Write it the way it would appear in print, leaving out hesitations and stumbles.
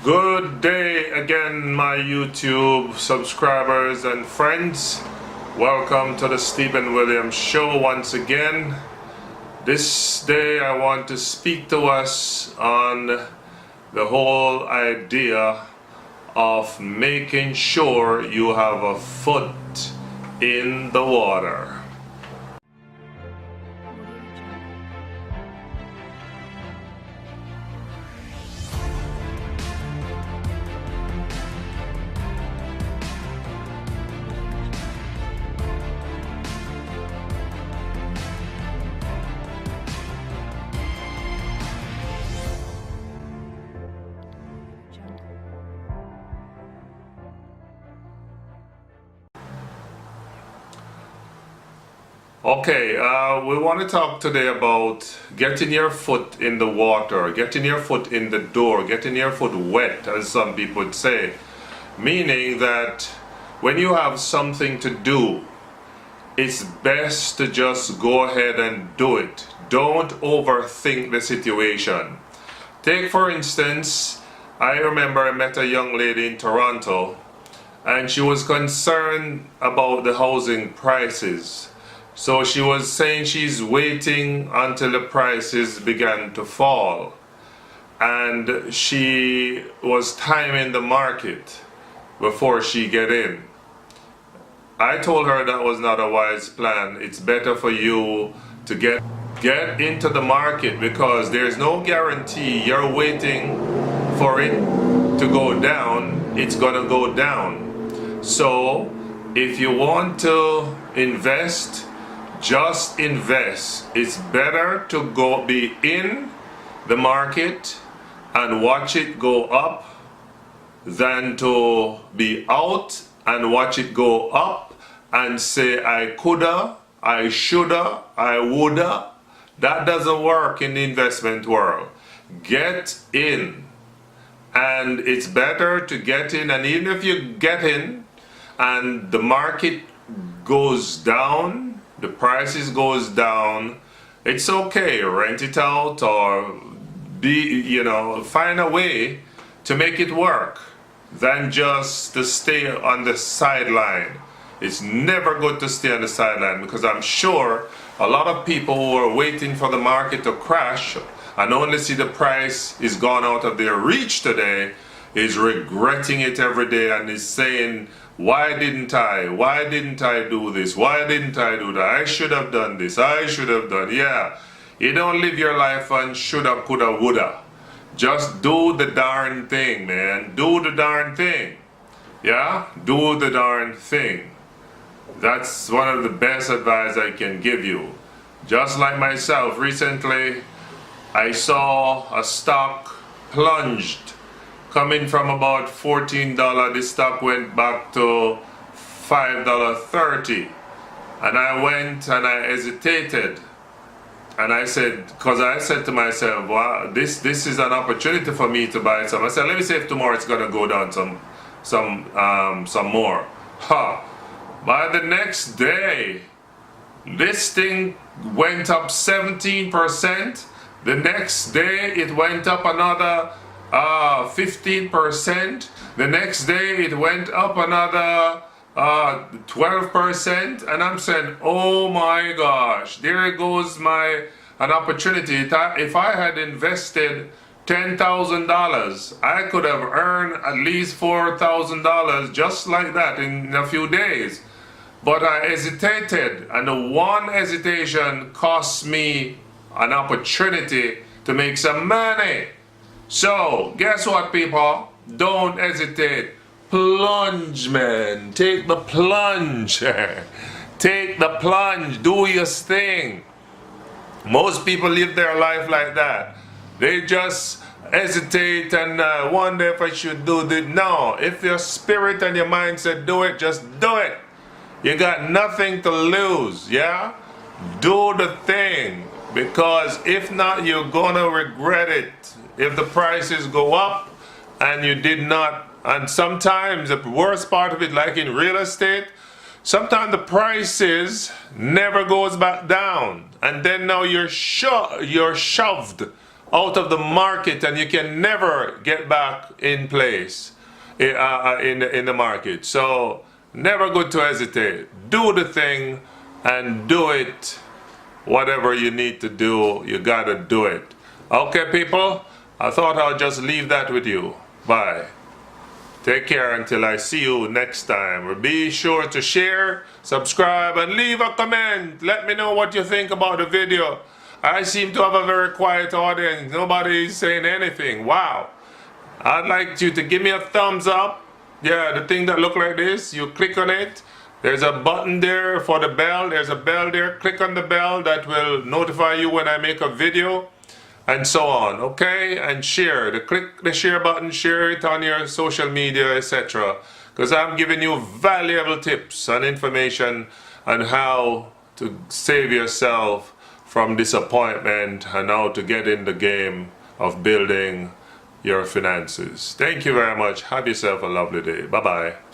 Good day again, my YouTube subscribers and friends. Welcome to the Stephen Williams Show once again. This day I want to speak to us on the whole idea of making sure you have a foot in the water. Okay, we want to talk today about getting your foot in the water, getting your foot in the door, getting your foot wet, as some people would say. Meaning that when you have something to do, it's best to just go ahead and do it. Don't overthink the situation. Take for instance, I remember I met a young lady in Toronto and she was concerned about the housing prices. So she was saying she's waiting until the prices began to fall. And she was timing the market before she get in. I told her that was not a wise plan. It's better for you to get into the market because there's no guarantee you're waiting for it to go down, it's gonna go down. So if you want to invest, just invest. It's better to go be in the market and watch it go up than to be out and watch it go up and say I coulda, I shoulda, I woulda. That doesn't work in the investment world. Get in. And it's better to get in, and even if you get in and the market goes down, the prices goes down, it's okay, rent it out or find a way to make it work than just to stay on the sideline. It's never good to stay on the sideline because I'm sure a lot of people who are waiting for the market to crash and only see the price is gone out of their reach today is regretting it every day and is saying, why didn't I do this? Why didn't I do that? I should have done this. I should have done. Yeah, you don't live your life on shoulda, coulda, woulda. Just do the darn thing, man. Do the darn thing. Yeah, do the darn thing. That's one of the best advice I can give you. Just like myself, recently I saw a stock plunged. Coming from about $14, the stock went back to $5.30. And I went and I hesitated. And I said, because I said to myself, wow, this is an opportunity for me to buy some. I said, let me see if tomorrow it's gonna go down some more. By the next day, this thing went up 17%. The next day it went up another 15%. The next day it went up another 12%. And I'm saying, oh my gosh, there goes an opportunity. If I had invested $10,000, I could have earned at least $4,000 just like that in a few days. But I hesitated, and the one hesitation cost me an opportunity to make some money. So, guess what, people? Don't hesitate. Plunge, man. Take the plunge. Take the plunge. Do your thing. Most people live their life like that. They just hesitate and wonder if I should do this. No, if your spirit and your mind said do it, just do it. You got nothing to lose, yeah? Do the thing. Because if not, you're gonna regret it. If the prices go up and you did not, and sometimes the worst part of it, like in real estate, sometimes the prices never goes back down, and then now you're shoved out of the market and you can never get back in place in the market. So never good to hesitate. Do the thing and do it. Whatever you need to do, you gotta do it. Okay, people, I thought I'll just leave that with you. Bye. Take care until I see you next time. Be sure to share, subscribe, and leave a comment. Let me know what you think about the video. I seem to have a very quiet audience. Nobody is saying anything. Wow. I'd like you to give me a thumbs up. Yeah, the thing that look like this, you click on it. There's a button there for the bell. There's a bell there. Click on the bell. That will notify you when I make a video. And so on, okay? And share. Click the share button, share it on your social media, etc. Because I'm giving you valuable tips and information on how to save yourself from disappointment and how to get in the game of building your finances. Thank you very much. Have yourself a lovely day. Bye-bye.